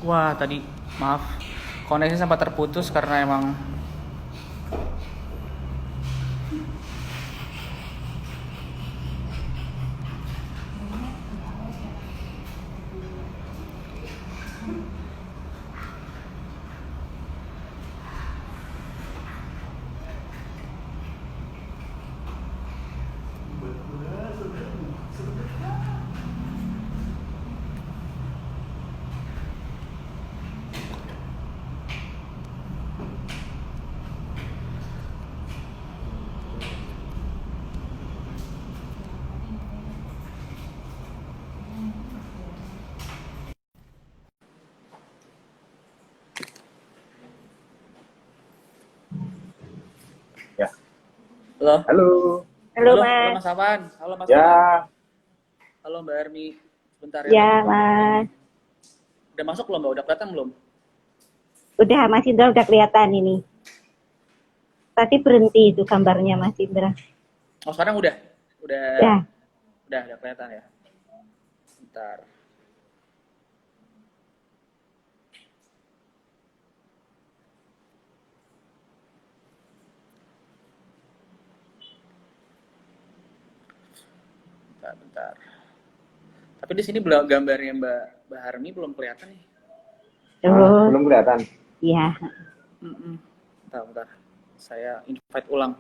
Wah, tadi maaf. Koneksi sempat terputus karena emang Ya. halo. Halo. Halo Halo Mas, Mas Afan. Halo Mas Afan. Ya, Halo Mbak Armi. Sebentar ya ya tadi. Mas, Udah masuk belum Mbak? Udah kelihatan belum? udah Mas Indra udah kelihatan ini. Tadi berhenti itu gambarnya Mas Indra. Oh, sekarang udah. Udah Ya, udah kelihatan ya. Bentar. Bentar. Tapi di sini belum gambarnya Mbak Armi belum kelihatan nih. terus, belum kelihatan. ya, Bentar. Saya invite ulang.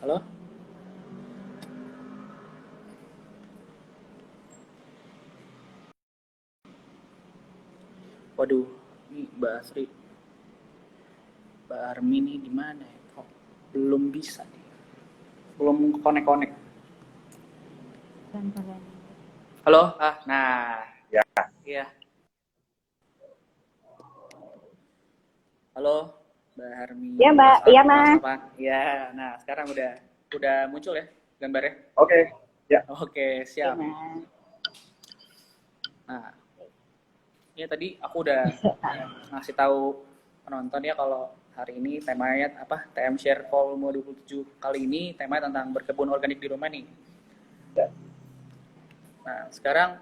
Halo? Waduh, ini Mbak Asri, Mbak Armi nih di mana ya? Kok belum bisa nih? Belum konek-konek. Halo? Nah, Ya, iya. Halo, Mbak Armi, ya Mbak, ya Mas Mas. Afan. Iya, nah sekarang udah muncul ya gambarnya? oke. Ya, Oke, Oke siap. Mas. Nah, ini tadi aku udah ngasih tahu penonton ya kalau hari ini temanya apa? TM Share Volume 27 kali ini temanya tentang berkebun organik di rumah nih. ya. Nah, sekarang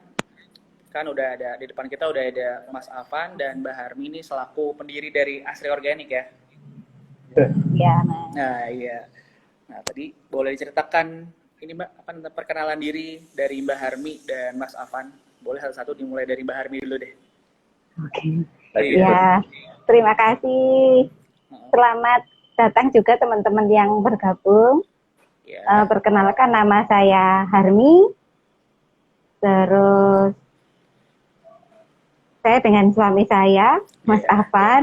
kan udah ada di depan kita udah ada Mas Afan dan Mbak Harmi ini selaku pendiri dari Asri Organik ya. Ya Mas. Nah, iya. Nah, tadi boleh diceritakan ini Mbak apa perkenalan diri dari Mbak Harmi dan Mas Afan. Boleh satu-satu dimulai dari Mbak Harmi dulu deh. Oke. Lagi Iya. Ya, terima kasih. Selamat datang juga teman-teman yang bergabung. Ya. Perkenalkan nama saya Harmi. Terus saya dengan suami saya, Mas Iya. Afan.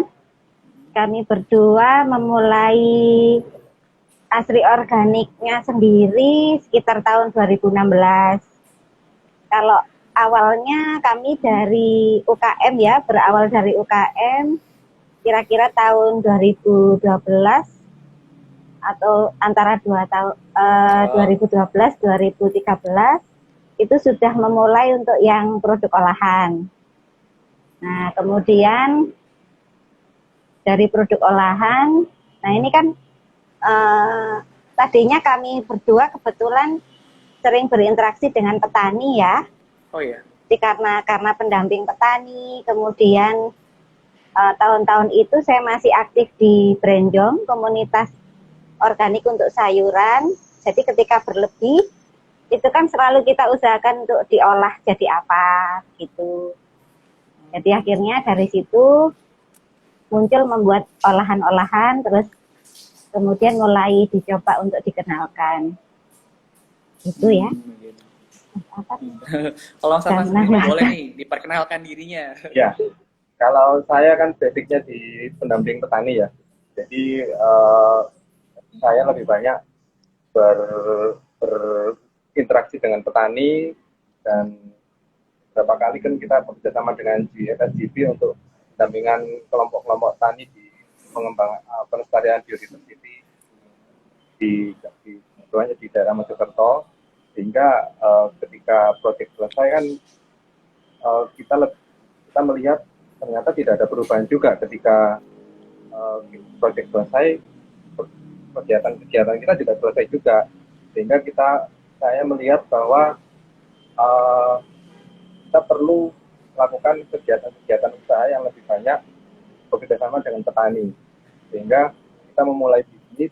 Kami berdua memulai Asri Organiknya sendiri sekitar tahun 2016. Kalau awalnya kami dari UKM ya, berawal dari UKM, kira-kira tahun 2012 atau antara 2012-2013 itu sudah memulai untuk yang produk olahan. Nah, kemudian dari produk olahan, nah ini kan tadinya kami berdua kebetulan sering berinteraksi dengan petani ya. Oh iya. Jadi karena pendamping petani, kemudian tahun-tahun itu saya masih aktif di Brenjong, komunitas organik untuk sayuran. Jadi ketika berlebih, itu kan selalu kita usahakan untuk diolah jadi apa gitu. Jadi akhirnya dari situ muncul membuat olahan-olahan, terus kemudian mulai dicoba untuk dikenalkan. Itu ya. Gitu. Apa? Kalau Mas Afan Karena sendiri boleh nih diperkenalkan dirinya. Ya. Kalau saya kan basicnya di pendamping petani ya. Jadi saya lebih banyak berinteraksi dengan petani dan beberapa kali kan kita bekerjasama dengan GFSGB untuk pendampingan kelompok-kelompok tani di pengembangan pelestarian biodiversity. kebetulannya di daerah Mojokerto, sehingga ketika proyek selesai kan kita melihat ternyata tidak ada perubahan juga ketika proyek selesai, kegiatan kita tidak selesai juga, sehingga saya melihat bahwa kita perlu melakukan kegiatan usaha yang lebih banyak bekerjasama dengan petani, sehingga kita memulai bisnis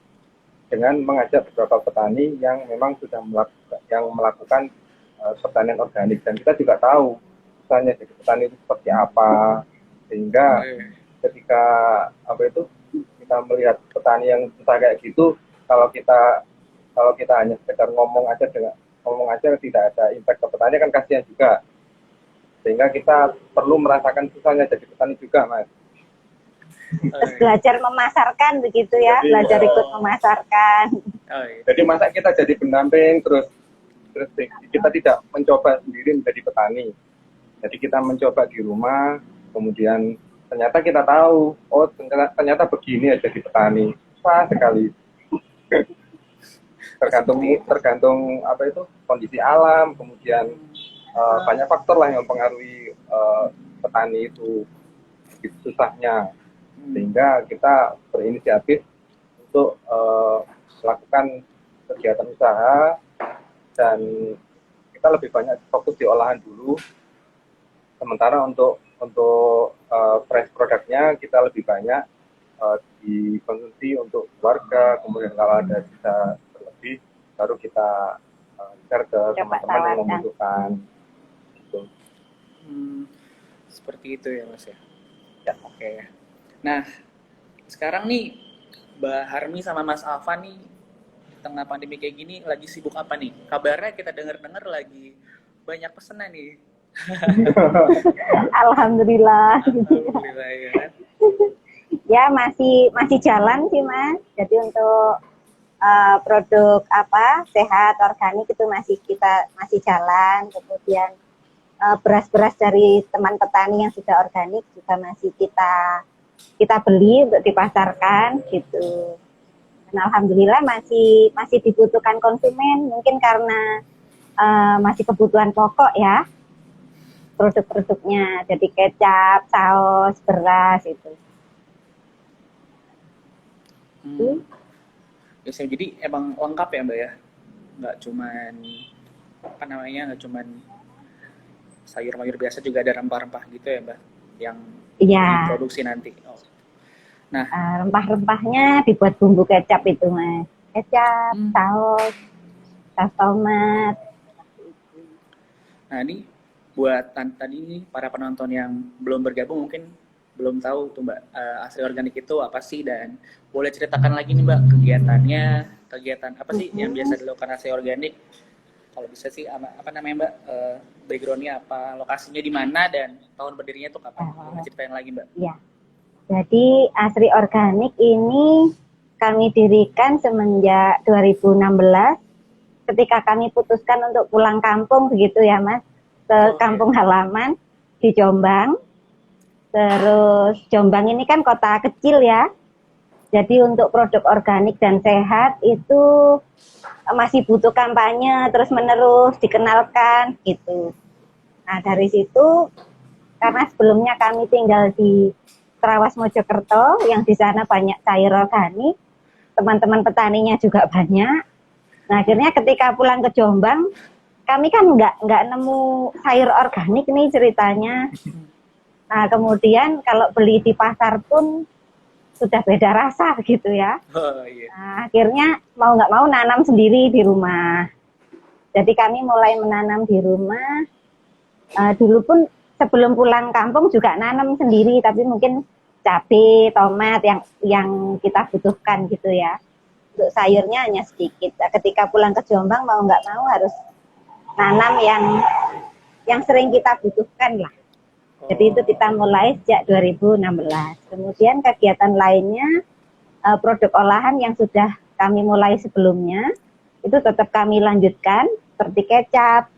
dengan mengajak beberapa petani yang memang sudah melakukan pertanian organik, dan kita juga tahu misalnya jadi petani itu seperti apa, sehingga ketika kita melihat petani yang usaha kayak gitu, kalau kita hanya sekedar ngomong aja tidak ada impact ke petani kan kasihan juga, sehingga kita perlu merasakan susahnya jadi petani juga, Mas. Terus belajar memasarkan begitu ya, belajar ikut memasarkan. Jadi masa kita jadi pendamping terus kita tidak mencoba sendiri menjadi petani. Jadi kita mencoba di rumah, kemudian ternyata kita tahu, oh ternyata begini ya jadi petani. Susah sekali. tergantung kondisi alam, kemudian banyak faktor lah yang mempengaruhi petani itu susahnya, sehingga kita berinisiatif untuk melakukan kegiatan usaha, dan kita lebih banyak fokus di olahan dulu, sementara untuk fresh produknya kita lebih banyak dikonsumsi untuk keluarga, kemudian kalau ada bisa berlebih baru kita share ke teman-teman yang membutuhkan. Gitu. Seperti itu ya Mas ya. Ya. Oke. Nah sekarang nih Mbak Harmi sama Mas Alfa nih tengah pandemi kayak gini lagi sibuk apa nih? Kabarnya kita dengar lagi banyak pesanan nih. Alhamdulillah. Alhamdulillah ya kan. Ya masih jalan sih Mas. Jadi untuk produk sehat organik itu masih jalan. Kemudian beras-beras dari teman petani yang sudah organik juga masih kita beli untuk dipasarkan gitu. Dan alhamdulillah masih dibutuhkan konsumen, mungkin karena masih kebutuhan pokok ya produk-produknya, jadi kecap, saus, beras itu. Jadi emang lengkap ya Mbak ya, nggak cuman sayur-mayur biasa, juga ada rempah-rempah gitu ya Mbak yang diproduksi nanti. Nah, rempah-rempahnya dibuat bumbu kecap itu Mas, kecap, saus tomat. Nah ini buat tadi para penonton yang belum bergabung mungkin belum tahu tuh Mbak, Asri Organik itu apa sih, dan boleh ceritakan lagi nih Mbak kegiatan apa sih yang biasa dilakukan Asri Organik, kalau bisa sih apa namanya Mbak, backgroundnya apa, lokasinya di mana, dan tahun berdirinya tuh kapan? Boleh ceritain lagi Mbak? Iya. Jadi Asri Organik ini kami dirikan semenjak 2016 ketika kami putuskan untuk pulang kampung begitu ya Mas, ke kampung halaman di Jombang. Terus Jombang ini kan kota kecil ya. Jadi untuk produk organik dan sehat itu masih butuh kampanye terus-menerus dikenalkan gitu. Nah dari situ, karena sebelumnya kami tinggal di Trawas Mojokerto yang di sana banyak sayur organik, teman-teman petaninya juga banyak. Nah akhirnya ketika pulang ke Jombang, kami kan nggak nemu sayur organik nih ceritanya. Nah kemudian kalau beli di pasar pun sudah beda rasa gitu ya. Nah, akhirnya mau nggak mau nanam sendiri di rumah. Jadi kami mulai menanam di rumah. Dulu pun sebelum pulang kampung juga nanam sendiri, tapi mungkin cabai, tomat yang kita butuhkan gitu ya. Untuk sayurnya hanya sedikit. Ketika pulang ke Jombang mau nggak mau harus nanam yang sering kita butuhkan lah. Jadi itu kita mulai sejak 2016. Kemudian kegiatan lainnya, produk olahan yang sudah kami mulai sebelumnya, itu tetap kami lanjutkan, seperti kecap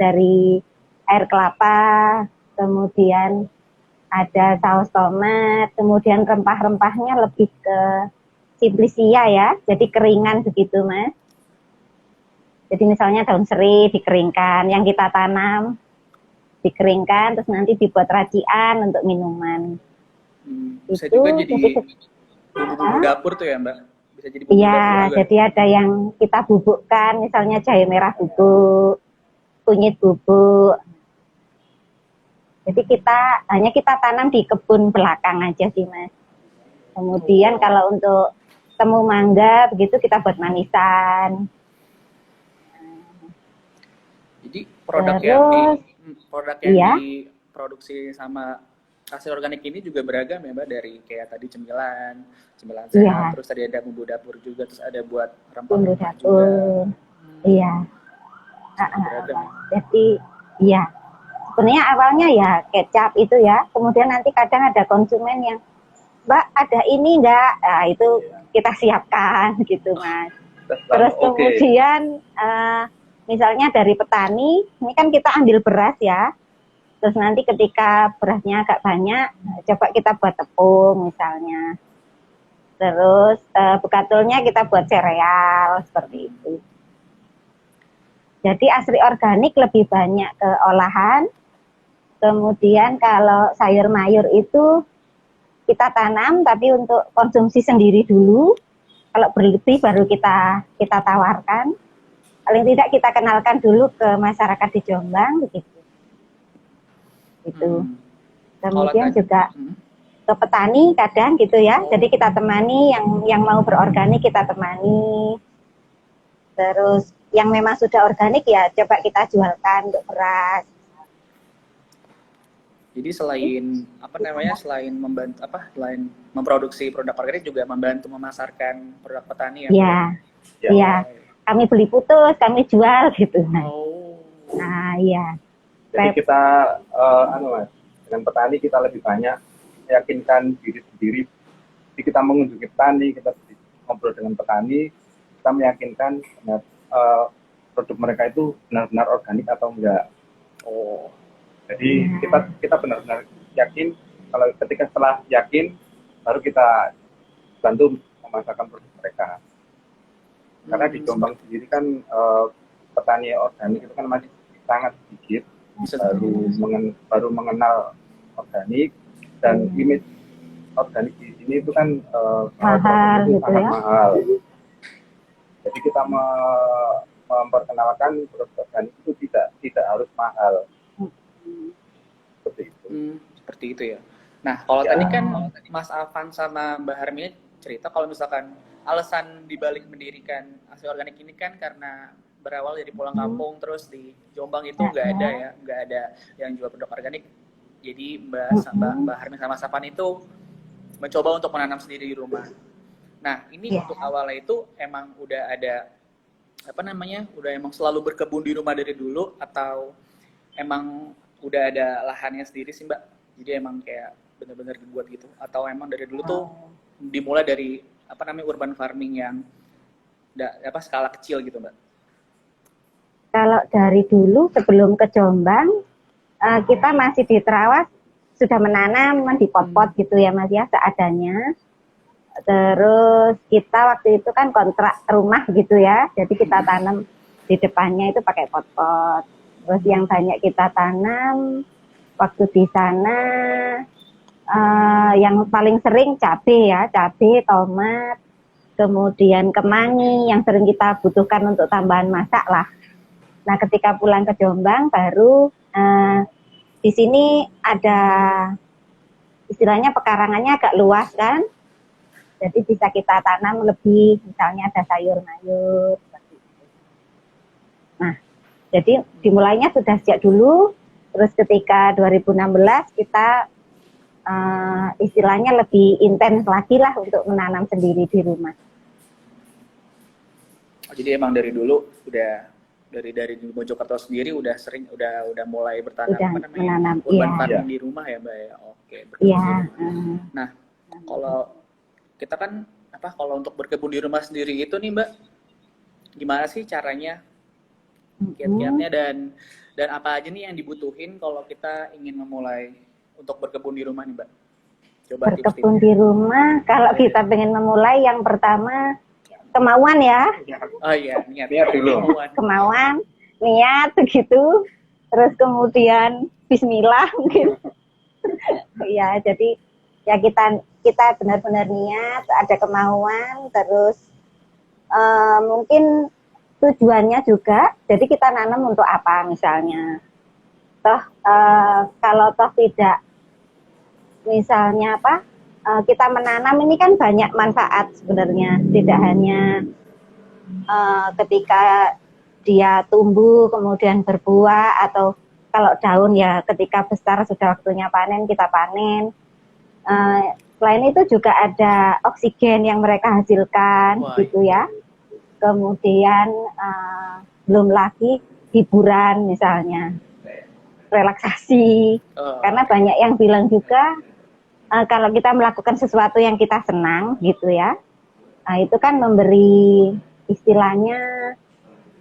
dari air kelapa, kemudian ada saus tomat, kemudian rempah-rempahnya lebih ke simplisia ya, jadi keringan begitu Mas. Jadi misalnya daun serai dikeringkan, yang kita tanam dikeringkan, terus nanti dibuat racian untuk minuman. Bisa Itu juga jadi jadi bumbu-bumbu dapur tuh ya Mbak? Bisa jadi bumbu iya, dapur juga. jadi ada yang kita bubukkan, misalnya jahe merah bubuk, kunyit bubuk. Jadi hanya kita tanam di kebun belakang aja sih Mas. Kemudian kalau untuk temu mangga begitu kita buat manisan. Jadi produk yang iya, diproduksi sama hasil organik ini juga beragam ya Mbak, dari kayak tadi cemilan sehat, iya, terus tadi ada bumbu dapur juga, terus ada buat bumbu rempah-rempah juga. dapur. Iya. Beragam ya. Jadi iya. Sebenarnya awalnya ya kecap itu ya, kemudian nanti kadang ada konsumen yang Mbak ada ini enggak? Nah, itu kita siapkan gitu Mas. Terus kemudian misalnya dari petani, ini kan kita ambil beras ya. Terus nanti ketika berasnya agak banyak, coba kita buat tepung misalnya. Terus bekatulnya kita buat sereal seperti itu. Jadi asli organik lebih banyak ke olahan. Kemudian kalau sayur mayur itu kita tanam tapi untuk konsumsi sendiri dulu. Kalau berlebih baru kita tawarkan. Paling tidak kita kenalkan dulu ke masyarakat di Jombang begitu. Itu. Kemudian juga ke petani kadang gitu ya. Jadi kita temani yang mau berorganik kita temani. Terus yang memang sudah organik ya coba kita jualkan untuk beras. Jadi selain membantu selain memproduksi produk organik juga membantu memasarkan produk petani ya. Iya. Iya. Kami beli putus, kami jual gitu. Nah, iya. Jadi kita Mas, dengan petani kita lebih banyak meyakinkan diri sendiri. Jadi kita mengunjungi petani, kita ngobrol dengan petani, kita meyakinkan produk mereka itu benar-benar organik atau enggak. Jadi kita benar-benar yakin. Kalau ketika setelah yakin, baru kita bantu memasarkan produk mereka. Karena di Jombang sendiri kan petani organik itu kan masih sangat sedikit, baru mengenal organik, dan image organik di sini itu kan mahal gitu sangat ya. mahal. Jadi kita memperkenalkan produk organik itu tidak harus mahal. Seperti itu ya. Nah, kalau tadi kan Mas Afan sama Mbak Harmi cerita kalau misalkan alasan dibalik mendirikan asli organik ini kan karena berawal dari pulang kampung, terus di Jombang itu nggak ada yang jual produk organik. Jadi Mbak Harmi sama Mas Afan itu mencoba untuk menanam sendiri di rumah. Nah, ini untuk awalnya itu emang udah ada udah emang selalu berkebun di rumah dari dulu atau emang udah ada lahannya sendiri sih Mbak? Jadi emang kayak benar-benar dibuat gitu atau emang dari dulu tuh dimulai dari urban farming yang skala kecil gitu Mbak? Kalau dari dulu sebelum ke Jombang kita masih di Terawas sudah menanam di pot-pot gitu ya Mas ya, seadanya. Terus kita waktu itu kan kontrak rumah gitu ya, jadi kita tanam di depannya itu pakai pot-pot. Terus yang banyak kita tanam waktu di sana yang paling sering cabai ya, cabai, tomat, kemudian kemangi yang sering kita butuhkan untuk tambahan masak lah. Nah ketika pulang ke Jombang baru di sini ada istilahnya pekarangannya agak luas kan, jadi bisa kita tanam lebih, misalnya ada sayur mayur. Nah jadi dimulainya sudah sejak dulu, terus ketika 2016 kita istilahnya lebih intens lagi lah untuk menanam sendiri di rumah. Jadi emang dari dulu udah dari Mojokerto sendiri udah mulai menanam urban farming di rumah ya Mbak ya. Oke. Nah kalau kita kan kalau untuk berkebun di rumah sendiri itu nih Mbak, gimana sih caranya? Kiat-kiatnya dan apa aja nih yang dibutuhin kalau kita ingin memulai untuk berkebun di rumah nih Mbak? Coba Berkebun tips-tipsnya. di rumah, kalau kita pengen memulai, yang pertama kemauan ya, Oh iya, niat. Niat dulu. kemauan, niat begitu, terus kemudian Bismillah mungkin. Ya, jadi ya kita kita benar-benar niat, ada kemauan, terus mungkin tujuannya juga. Jadi kita nanam untuk apa misalnya? Toh kalau toh tidak, misalnya apa? Kita menanam ini kan banyak manfaat sebenarnya, tidak hanya ketika dia tumbuh kemudian berbuah, atau kalau daun ya ketika besar sudah waktunya panen kita panen. Selain itu juga ada oksigen yang mereka hasilkan. Wah, gitu ya. Kemudian belum lagi hiburan misalnya, relaksasi. Karena banyak yang bilang juga kalau kita melakukan sesuatu yang kita senang gitu ya, itu kan memberi istilahnya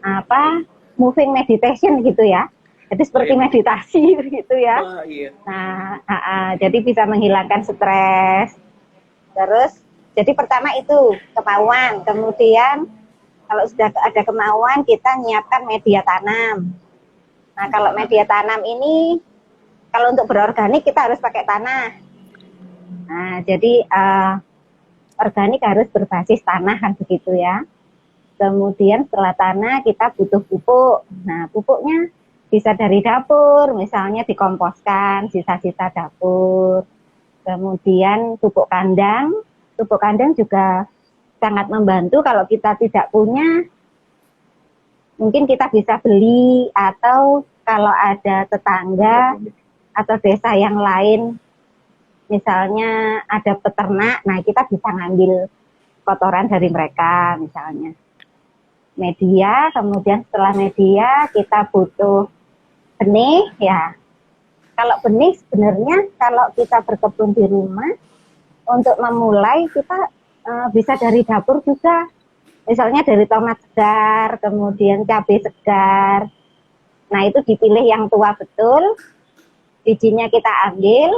apa, moving meditation gitu ya. Jadi seperti meditasi gitu ya. Wah, iya. Nah, jadi bisa menghilangkan stres. Terus, jadi pertama itu kemauan. Kemudian kalau sudah ada kemauan, kita nyiapkan media tanam. Nah, kalau media tanam ini, kalau untuk berorganik kita harus pakai tanah. Nah, jadi organik harus berbasis tanah kan begitu ya. Kemudian setelah tanah kita butuh pupuk. Nah, pupuknya bisa dari dapur, misalnya dikomposkan sisa-sisa dapur. Kemudian pupuk kandang juga sangat membantu. Kalau kita tidak punya, mungkin kita bisa beli, atau kalau ada tetangga atau desa yang lain, misalnya ada peternak, nah kita bisa ngambil kotoran dari mereka misalnya. Media, kemudian setelah media kita butuh benih ya. Kalau benih sebenarnya kalau kita berkebun di rumah, untuk memulai kita bisa dari dapur juga. Misalnya dari tomat segar, kemudian cabai segar. Nah itu dipilih yang tua betul, bijinya kita ambil,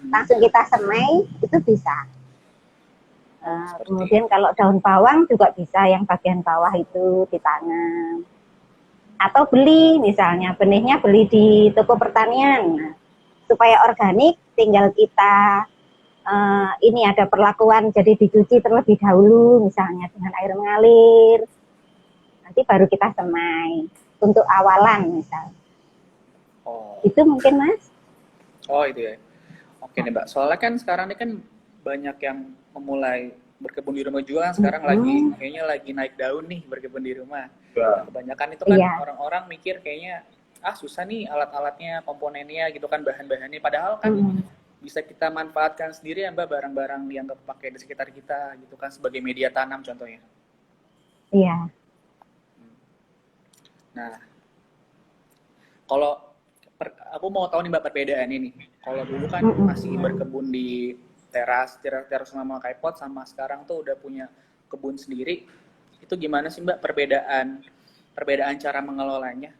langsung kita semai, itu bisa. Kemudian kalau daun bawang juga bisa, yang bagian bawah itu ditanam. Atau beli misalnya, benihnya beli di toko pertanian. Nah, supaya organik tinggal kita ini ada perlakuan, jadi dicuci terlebih dahulu misalnya dengan air mengalir. Nanti baru kita semai untuk awalan misalnya. Oh. Itu mungkin Mas? Oh itu ya. Oke nih Mbak, soalnya kan sekarang ini kan banyak yang memulai berkebun di rumah juga kan sekarang kayaknya lagi naik daun nih berkebun di rumah. Ya. Kebanyakan itu kan orang-orang mikir kayaknya susah nih alat-alatnya, komponennya gitu kan, bahan-bahannya. Padahal kan bisa kita manfaatkan sendiri ya Mbak, barang-barang yang kepake di sekitar kita gitu kan, sebagai media tanam contohnya. Iya. Nah, kalau aku mau tahu nih Mbak perbedaan ini. Kalau dulu kan masih berkebun di teras sama kayak pot, sama sekarang tuh udah punya kebun sendiri. Itu gimana sih Mbak perbedaan cara mengelolanya,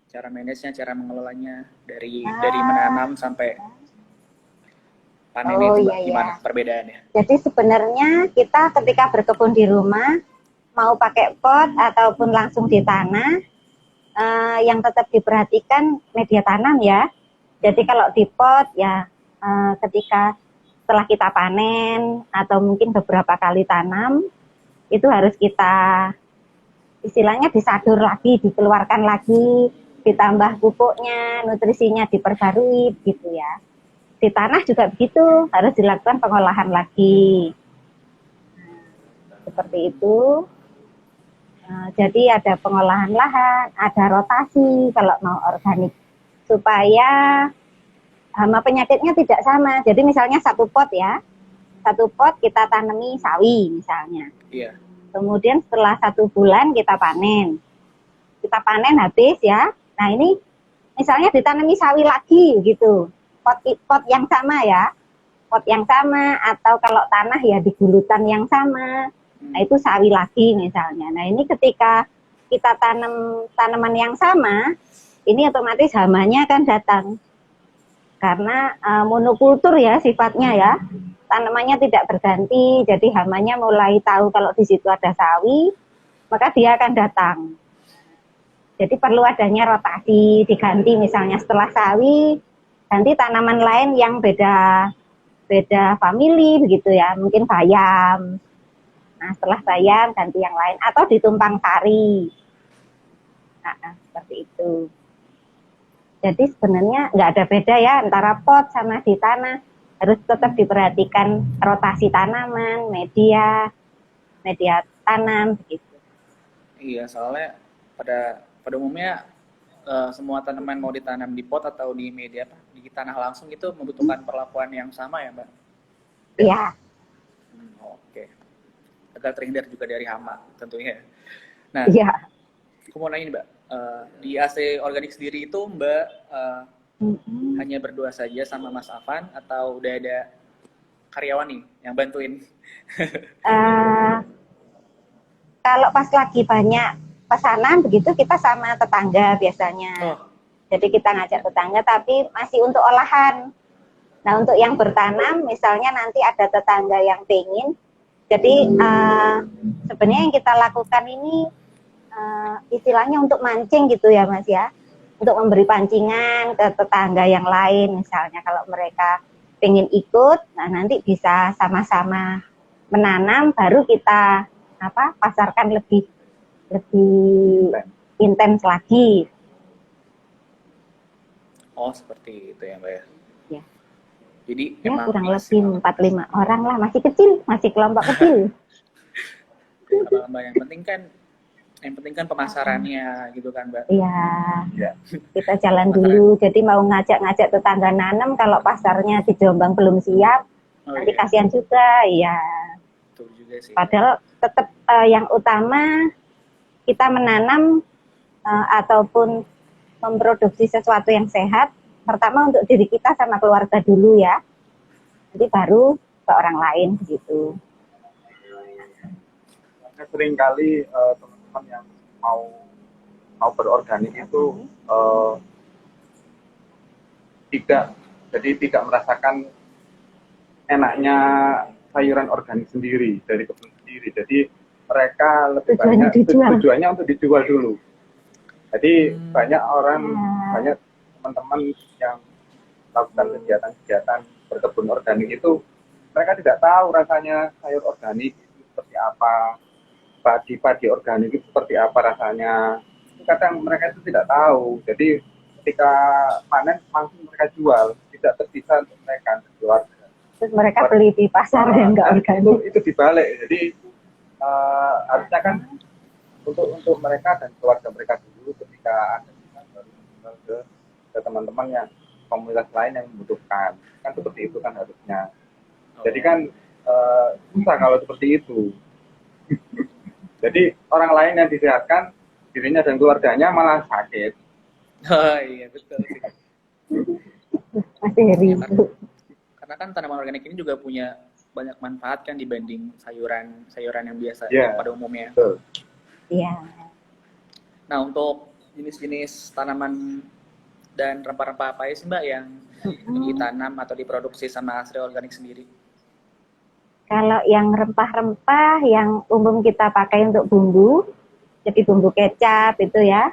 cara manage-nya, cara mengelolanya dari menanam sampai panen itu Mbak, gimana perbedaannya? Jadi sebenarnya kita ketika berkebun di rumah, mau pakai pot ataupun langsung di tanah, yang tetap diperhatikan media tanam ya. Jadi kalau di pot ya ketika setelah kita panen atau mungkin beberapa kali tanam, itu harus kita istilahnya disadur lagi, dikeluarkan lagi, ditambah pupuknya, nutrisinya diperbarui gitu ya. Di tanah juga begitu, harus dilakukan pengolahan lagi. Seperti itu. Jadi ada pengolahan lahan, ada rotasi kalau mau organik, supaya hama penyakitnya tidak sama. Jadi misalnya satu pot kita tanami sawi misalnya. Iya. Kemudian setelah 1 bulan kita panen habis ya. Nah ini misalnya ditanami sawi lagi gitu, pot yang sama ya, pot yang sama, atau kalau tanah ya di gulutan yang sama. Nah itu sawi lagi misalnya. Nah ini ketika kita tanam tanaman yang sama, ini otomatis hamanya kan datang. karena monokultur ya sifatnya ya, tanamannya tidak berganti, jadi hamanya mulai tahu kalau di situ ada sawi, maka dia akan datang. Jadi perlu adanya rotasi, diganti misalnya setelah sawi, ganti tanaman lain yang beda famili begitu ya, mungkin bayam. Nah setelah bayam ganti yang lain atau ditumpang sari. Nah, seperti itu. Jadi sebenarnya nggak ada beda ya antara pot sama di tanah. Harus tetap diperhatikan rotasi tanaman, media tanam begitu. Iya, soalnya pada umumnya semua tanaman mau ditanam di pot atau di media di tanah langsung itu membutuhkan perlakuan yang sama ya, Mbak? Iya. Oke. Agar terhindar juga dari hama tentunya. Nah, Iya. aku mau nanya nih, Mbak. Di AC Organik sendiri itu Mbak hanya berdua saja sama Mas Afan atau udah ada karyawan nih yang bantuin? Kalau pas lagi banyak pesanan begitu kita sama tetangga biasanya. Oh. Jadi kita ngajak tetangga tapi masih untuk olahan. Nah untuk yang bertanam misalnya nanti ada tetangga yang pengen. Jadi sebenarnya yang kita lakukan ini istilahnya untuk mancing gitu ya Mas ya. Untuk memberi pancingan ke tetangga yang lain misalnya kalau mereka pengen ikut, nah nanti bisa sama-sama menanam baru kita pasarkan lebih intens lagi. Oh seperti itu ya Mbak ya. Ya. Jadi ya kurang lebih 4-5 orang lah, masih kecil, masih kelompok kecil. Mbak yang penting kan pemasarannya gitu kan Mbak. Iya. Kita jalan dulu. Jadi mau ngajak-ngajak tetangga nanam kalau pasarnya di Jombang belum siap, nanti kasihan juga. Iya. Betul juga sih. Padahal tetap yang utama kita menanam ataupun memproduksi sesuatu yang sehat. Pertama untuk diri kita sama keluarga dulu ya. Nanti baru ke orang lain begitu. Seringkali teman-teman yang mau berorganik itu tidak merasakan enaknya sayuran organik sendiri dari kebun sendiri. Jadi mereka lebih banyak tujuannya untuk dijual dulu. Jadi banyak teman-teman yang melakukan kegiatan berkebun organik itu mereka tidak tahu rasanya sayur organik itu seperti apa, padi organik itu seperti apa rasanya. Kadang mereka itu tidak tahu. Jadi ketika panen langsung mereka jual, tidak tersisa untuk mereka keluarga. Terus mereka beli di pasar yang enggak organik. Itu dibalik. Jadi harusnya kan untuk mereka dan keluarga mereka dulu ketika ada baru ke teman-teman yang komunitas lain yang membutuhkan. Kan seperti itu kan harusnya. Jadi kan susah kalau seperti itu. Jadi orang lain yang disehatkan, dirinya dan keluarganya malah sakit. Oh iya betul sih. Masih ribut. Karena kan tanaman organik ini juga punya banyak manfaat kan dibanding sayuran yang biasa pada umumnya. Iya. Nah untuk jenis-jenis tanaman dan rempah-rempah apa sih Mbak yang ditanam atau diproduksi sama Asri Organik sendiri? Kalau yang rempah-rempah yang umum kita pakai untuk bumbu, jadi bumbu kecap itu ya.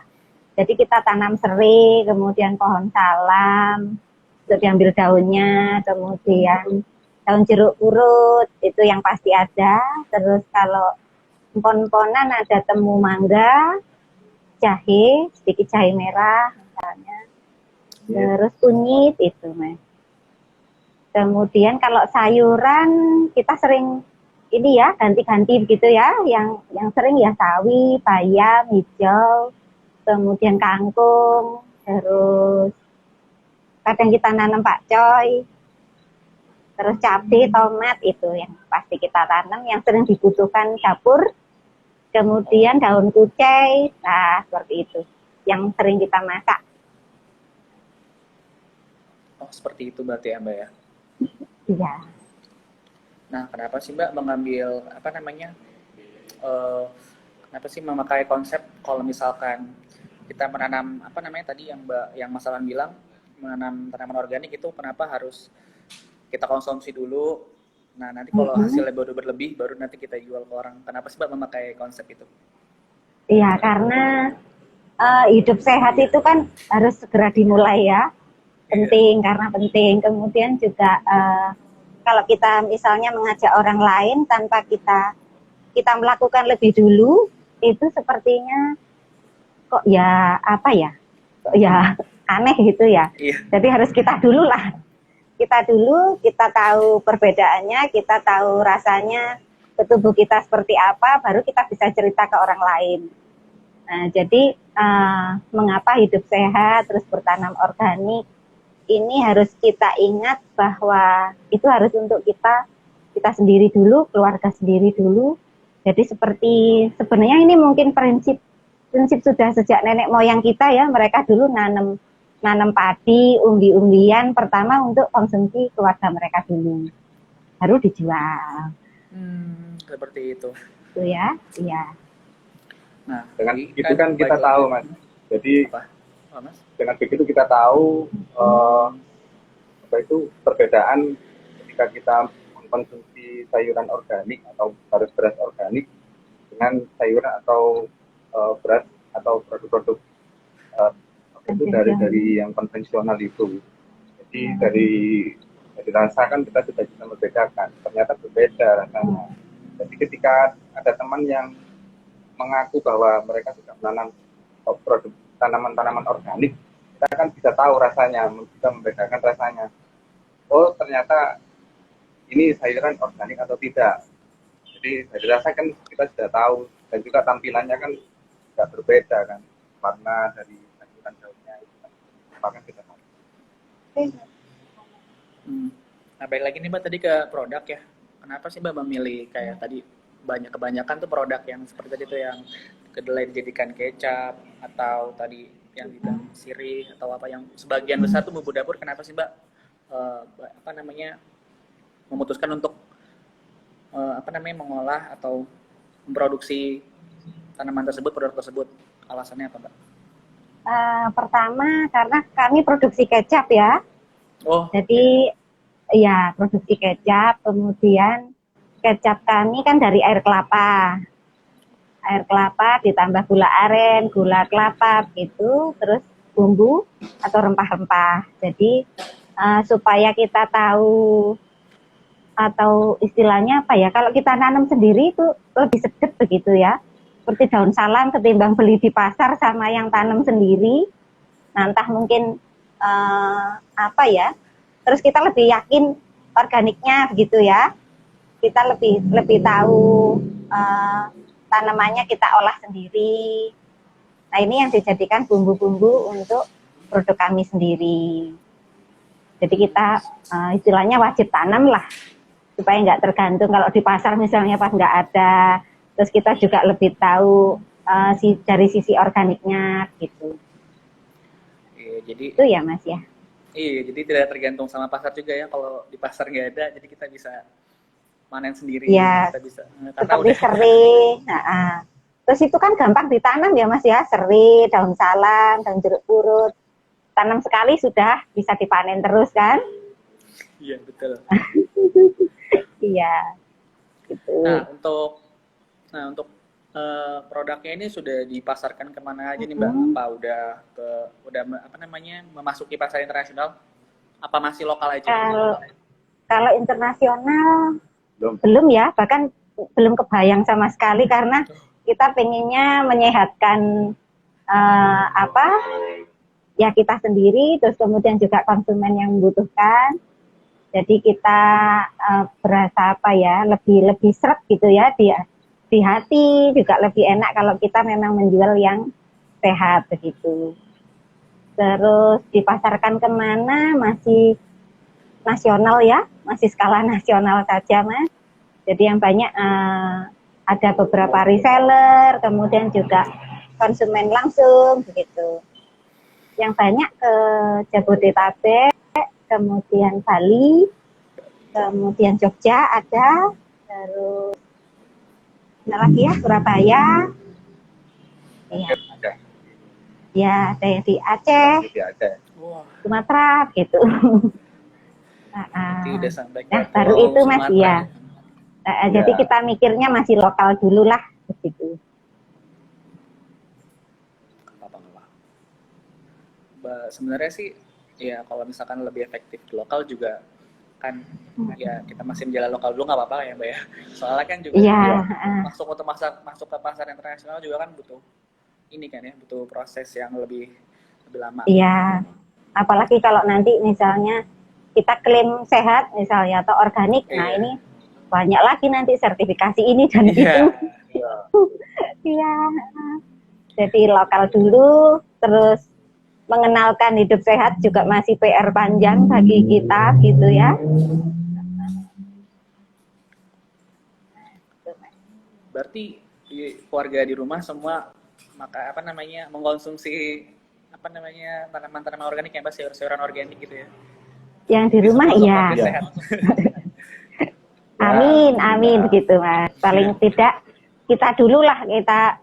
Jadi kita tanam serai, kemudian pohon salam, untuk diambil daunnya, kemudian daun jeruk purut, itu yang pasti ada. Terus kalau empon-emponan ada temu mangga, jahe, sedikit jahe merah misalnya. Terus kunyit itu, Mas. Kemudian kalau sayuran kita sering ini ya ganti-ganti begitu ya, yang sering ya sawi, bayam, hijau, kemudian kangkung, terus kadang kita nanam pakcoy, terus cabai, tomat itu yang pasti kita tanam, yang sering dibutuhkan dapur. Kemudian daun kucai, nah seperti itu, yang sering kita masak. Oh seperti itu berarti ya Mbak ya. Iya. Nah, kenapa sih Mbak mengambil kenapa sih memakai konsep kalau misalkan kita menanam tadi yang Mas Alan bilang menanam tanaman organik itu kenapa harus kita konsumsi dulu. Nah, nanti kalau hasilnya baru berlebih, baru nanti kita jual ke orang. Kenapa sih Mbak memakai konsep itu? Iya, karena hidup sehat itu kan harus segera dimulai ya. Penting, karena penting. Kemudian juga kalau kita misalnya mengajak orang lain tanpa kita melakukan lebih dulu, itu sepertinya kok ya apa ya, kok ya aneh gitu ya. Iya. Jadi harus kita dulu lah. Kita dulu, kita tahu perbedaannya, kita tahu rasanya ke tubuh kita seperti apa, baru kita bisa cerita ke orang lain. Nah, jadi mengapa hidup sehat, terus bertanam organik, ini harus kita ingat bahwa itu harus untuk kita sendiri dulu, keluarga sendiri dulu. Jadi seperti sebenarnya ini mungkin prinsip sudah sejak nenek moyang kita ya, mereka dulu nanam padi, umbi-umbian pertama untuk konsumsi keluarga mereka dulu, baru dijual. Seperti itu. Itu ya, iya. Nah, dengan itu kan kita tahu, Mas. Jadi Mas? dengan begitu kita tahu apa itu perbedaan ketika kita mengkonsumsi sayuran organik atau beras organik dengan sayuran atau beras atau produk-produk itu dari yang konvensional itu. Jadi dari rasa kan kita sudah bisa membedakan. Ternyata berbeda rasanya. Jadi ketika ada teman yang mengaku bahwa mereka sudah menanam produk tanaman-tanaman organik, kita kan bisa tahu rasanya, bisa membedakan rasanya. Oh, ternyata ini sayuran organik atau tidak. Jadi dari rasa kan kita sudah tahu, dan juga tampilannya kan tidak berbeda kan, warna dari sayuran daunnya itu kan, maka kita tahu. Nah, baik lagi nih Mbak tadi ke produk ya. Kenapa sih Mbak memilih kayak tadi kebanyakan tuh produk yang seperti tadi tuh yang kedelai dijadikan kecap atau tadi yang dibilang sirih atau apa yang sebagian besar tuh bumbu dapur, kenapa sih Mbak memutuskan untuk mengolah atau memproduksi tanaman tersebut, produk tersebut? Alasannya apa Mbak? Pertama karena kami produksi kecap ya. Oh. Jadi ya produksi kecap, kemudian kecap kami kan dari air kelapa. Air kelapa ditambah gula aren, gula kelapa gitu, terus bumbu atau rempah-rempah. Jadi supaya kita tahu atau istilahnya apa ya, kalau kita nanam sendiri itu lebih sedap begitu ya. Seperti daun salam ketimbang beli di pasar sama yang tanam sendiri. Nah, entah mungkin apa ya. Terus kita lebih yakin organiknya begitu ya. Kita lebih tahu tanamannya kita olah sendiri. Nah, ini yang dijadikan bumbu-bumbu untuk produk kami sendiri. Jadi kita istilahnya wajib tanam lah, supaya nggak tergantung kalau di pasar misalnya pas nggak ada. Terus kita juga lebih tahu dari sisi organiknya gitu. Iya, jadi itu ya Mas ya. Iya, jadi tidak tergantung sama pasar juga ya. Kalau di pasar nggak ada, jadi kita bisa panen sendiri. Ya, kita bisa. Seperti serai. Terus itu kan gampang ditanam ya Mas ya, serai, daun salam, daun jeruk purut. Tanam sekali sudah bisa dipanen terus kan? Iya, betul. Iya. Gitu. Nah, untuk produknya ini sudah dipasarkan kemana aja nih Mbak? Apa udah memasuki pasar internasional? Apa masih lokal aja? Kalau internasional belum ya, bahkan belum kebayang sama sekali karena kita pengennya menyehatkan ya kita sendiri, terus kemudian juga konsumen yang membutuhkan. Jadi kita berasa lebih seret gitu ya di hati, juga lebih enak kalau kita memang menjual yang sehat begitu. Terus dipasarkan kemana masih nasional ya, masih skala nasional saja Mas. Jadi yang banyak ada beberapa reseller, kemudian juga konsumen langsung begitu. Yang banyak ke Jabodetabek, kemudian Bali, kemudian Jogja ada, terus lagi ya Surabaya, ya, ada yang di Aceh. Wah, Sumatera gitu. berarti udah sampai ke Nah, baru Pulau itu Mas Sumatera ya. ya. Jadi Ya, kita mikirnya masih lokal dulu lah begitu. Apa-apa. Sebenarnya sih ya kalau misalkan lebih efektif di lokal juga kan ya kita masih menjalan lokal dulu nggak apa-apa ya Mbak ya. Soalnya kan juga Iya, ya, masuk ke pasar internasional juga kan butuh ini kan ya, butuh proses yang lebih lebih lama. iya. Apalagi kalau nanti misalnya kita klaim sehat misalnya atau organik, nah Iya. ini banyak lagi nanti sertifikasi ini dan Iya. itu. ya, Iya. Jadi lokal dulu, terus mengenalkan hidup sehat juga masih PR panjang bagi kita gitu ya. Berarti keluarga di rumah semua maka apa namanya mengkonsumsi apa namanya tanaman-tanaman organik ya Mbak, sayur-sayuran organik gitu ya. Yang di Jadi rumah semua iya. otomatis ya, sehat. Amin, amin ya, begitu Mas. Paling tidak kita dulu lah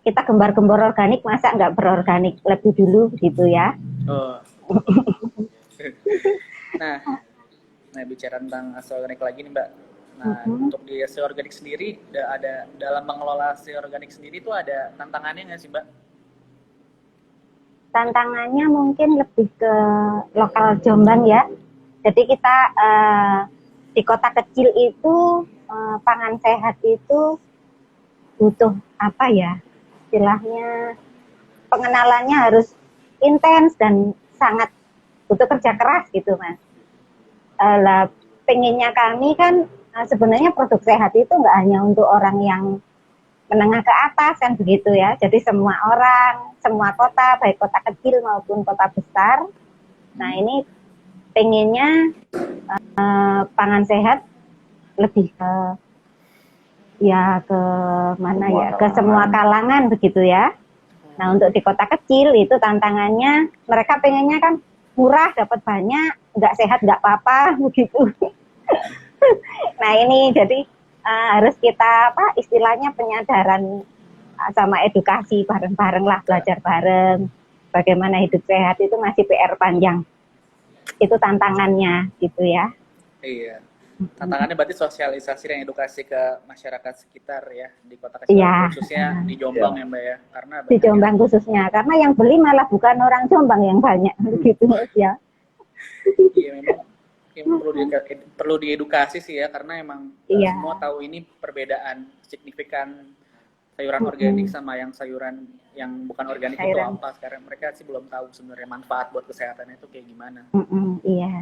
kita gembar-gembor organik, masa nggak berorganik lebih dulu gitu ya. Oh. Nah, nah bicara tentang hasil organik lagi nih Mbak. Nah, untuk di hasil organik sendiri ada dalam mengelola hasil organik sendiri itu ada tantangannya nggak sih Mbak? Tantangannya mungkin lebih ke lokal Jombang ya. Jadi kita di kota kecil itu pangan sehat itu butuh apa ya? Istilahnya pengenalannya harus intens dan sangat butuh kerja keras gitu Mas. Lah pengennya kami kan sebenarnya produk sehat itu nggak hanya untuk orang yang menengah ke atas kan begitu ya. Jadi semua orang, semua kota, baik kota kecil maupun kota besar. Nah ini pengennya pangan sehat lebih ke ya ke mana semua ya, ke semua kalangan begitu ya. Nah untuk di kota kecil itu tantangannya mereka pengennya kan murah dapat banyak, nggak sehat nggak apa-apa begitu. Nah ini jadi harus kita apa istilahnya penyadaran sama edukasi bareng-bareng lah, belajar bareng bagaimana hidup sehat itu masih PR panjang, itu tantangannya gitu ya. Iya. Tantangannya berarti sosialisasi dan edukasi ke masyarakat sekitar ya di kota kecil Iya, khususnya di Jombang ya Mbak ya, karena di banyak yang Jombang khususnya karena yang beli malah bukan orang Jombang yang banyak gitu ya. iya memang perlu diedukasi sih ya karena emang nggak Iya. semua tahu ini perbedaan signifikan sayuran organik sama yang sayuran yang bukan organik itu Sayuran. apa. Sekarang mereka sih belum tahu sebenarnya manfaat buat kesehatannya itu kayak gimana. Iya.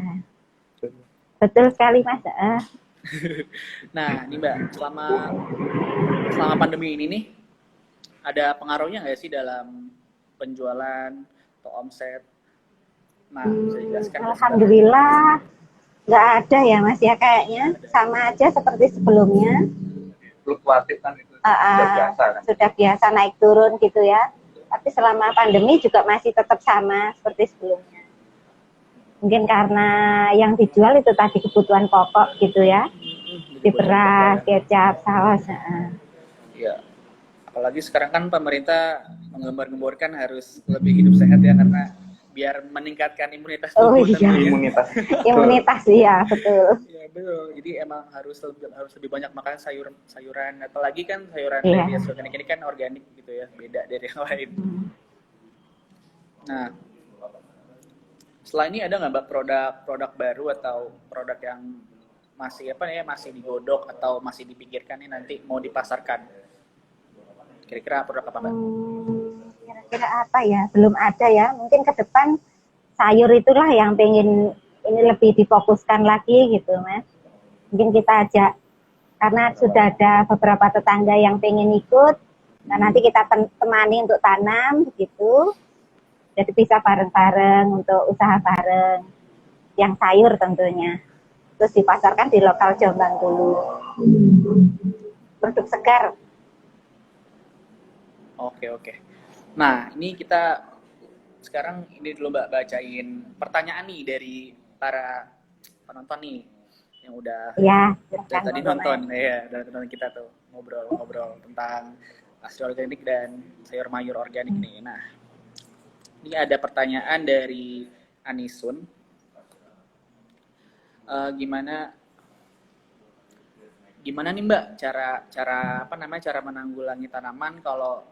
Betul sekali Mas. Nah ini Mbak, selama pandemi ini nih ada pengaruhnya nggak sih dalam penjualan atau omset? Nah bisa dijelaskan nggak sih Mbak? Alhamdulillah nggak ada ya Mas ya, kayaknya sama aja seperti sebelumnya. fluktuatif kan itu sudah biasa kan. Sudah biasa naik turun gitu ya. Tapi selama pandemi juga masih tetap sama seperti sebelumnya. Mungkin karena yang dijual itu tadi kebutuhan pokok gitu ya. Di beras, kecap, saus. Iya. Apalagi sekarang kan pemerintah menggembar-gemborkan harus lebih hidup sehat ya karena biar meningkatkan imunitas Oh tubuh iya, tentunya. Imunitas. imunitas ya betul. Iya betul. Jadi emang harus lebih banyak makan sayuran. Apalagi kan sayuran Iya. dari hasil organik ini kan organik gitu ya, beda dari yang lain. Nah, setelah ini ada nggak Mbak produk baru atau produk yang masih apa ya masih digodok atau masih dipikirkan nih nanti mau dipasarkan? Kira-kira produk apa Mbak? Kira-kira apa ya? Belum ada ya. Mungkin ke depan sayur itulah yang pengen ini lebih difokuskan lagi gitu Mas. Mungkin kita ajak karena sudah ada beberapa tetangga yang pengen ikut. Nah nanti kita temani untuk tanam begitu. Jadi bisa bareng-bareng untuk usaha bareng. Yang sayur tentunya. Terus dipasarkan di lokal Jombang dulu. Produk segar. Oke. Nah, ini kita sekarang ini dulu Mbak bacain pertanyaan nih dari para penonton nih yang udah Ya, tadi nonton ya, dan nonton kita tuh ngobrol tentang hasil organik dan sayur mayur organik nih. Nah, ini ada pertanyaan dari Anisun. Gimana nih Mbak cara menanggulangi tanaman kalau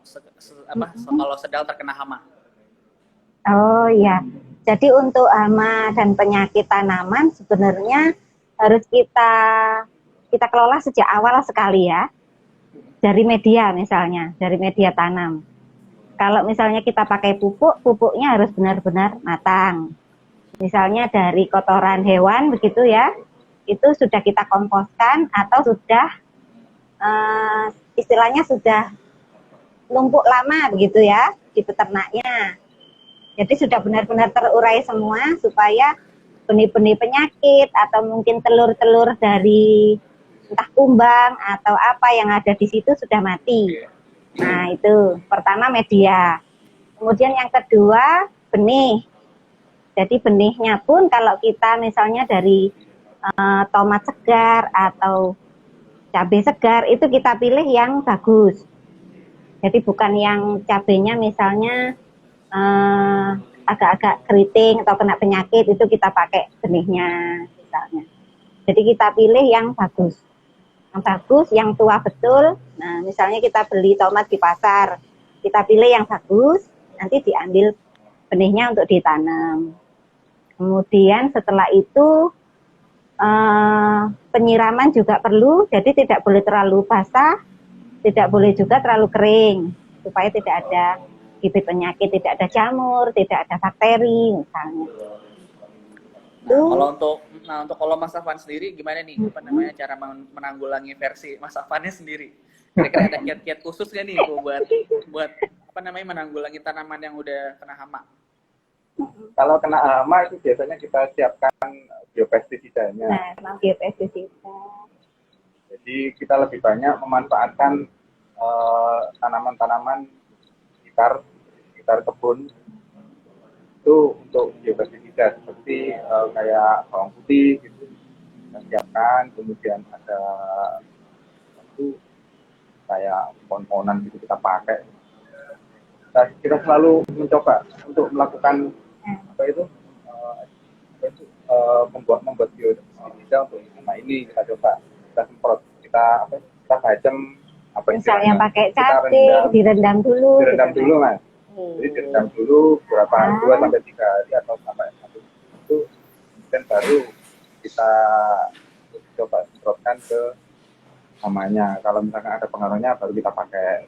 kalau sedang terkena hama? Oh ya, jadi untuk hama dan penyakit tanaman sebenarnya harus kita kelola sejak awal sekali ya, dari media misalnya, dari media tanam. Kalau misalnya kita pakai pupuk, pupuknya harus benar-benar matang. Misalnya dari kotoran hewan begitu ya, itu sudah kita komposkan atau sudah istilahnya sudah numpuk lama begitu ya di peternaknya. Jadi sudah benar-benar terurai semua supaya benih-benih penyakit atau mungkin telur-telur dari entah kumbang atau apa yang ada di situ sudah mati. Nah itu pertama media. Kemudian yang kedua benih. Jadi benihnya pun kalau kita misalnya dari tomat segar atau cabai segar itu kita pilih yang bagus. Jadi bukan yang cabainya misalnya agak-agak keriting atau kena penyakit itu kita pakai benihnya misalnya. Jadi kita pilih yang bagus. Yang bagus, yang tua betul. Nah, misalnya kita beli tomat di pasar, kita pilih yang bagus, nanti diambil benihnya untuk ditanam. Kemudian setelah itu penyiraman juga perlu, jadi tidak boleh terlalu basah, tidak boleh juga terlalu kering, supaya tidak ada bibit penyakit, tidak ada jamur, tidak ada bakteri misalnya. Untuk kalau Mas Afan sendiri gimana nih cara menanggulangi versi Mas Afannya sendiri? Kira-kira ada kiat-kiat khusus nggak nih buat menanggulangi tanaman yang udah kena hama? Kalau kena hama itu biasanya kita siapkan biopestisidanya. Nah, biopestisida. Jadi kita lebih banyak memanfaatkan tanaman-tanaman sekitar kebun itu untuk biopestisida seperti kayak bawang putih gitu kita siapkan, kemudian ada itu kayak pohon-pohonan gitu kita pakai. Kita selalu mencoba untuk melakukan membuat biopestisida untuk hama ini kita coba, kita semprot, kita bacem misalnya pakai cacing, direndam dulu Mas. Jadi direndam dulu berapa 2-3 hari atau sampai 1 itu, dan baru kita coba semprotkan ke hamanya. Kalau misalkan ada pengaruhnya baru kita pakai.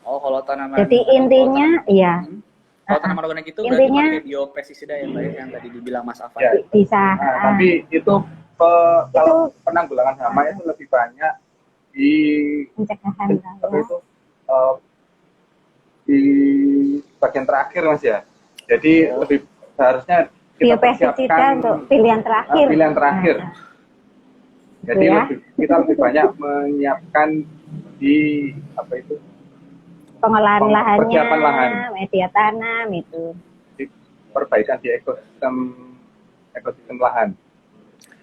Oh, kalau tanaman. Jadi intinya kalau tanaman organik itu intinya, berarti pakai biopestisida ya Mbak, yang tadi dibilang Mas Afan. Ya, bisa. Tapi itu kalau penanggulangan hama itu lebih banyak di pencegahan di bagian terakhir Mas ya. Jadi lebih seharusnya kita biopestisida untuk pilihan terakhir. Jadi kita lebih banyak menyiapkan di pengolahan lahannya, persiapan lahan, media tanam itu. Di perbaikan di ekosistem lahan.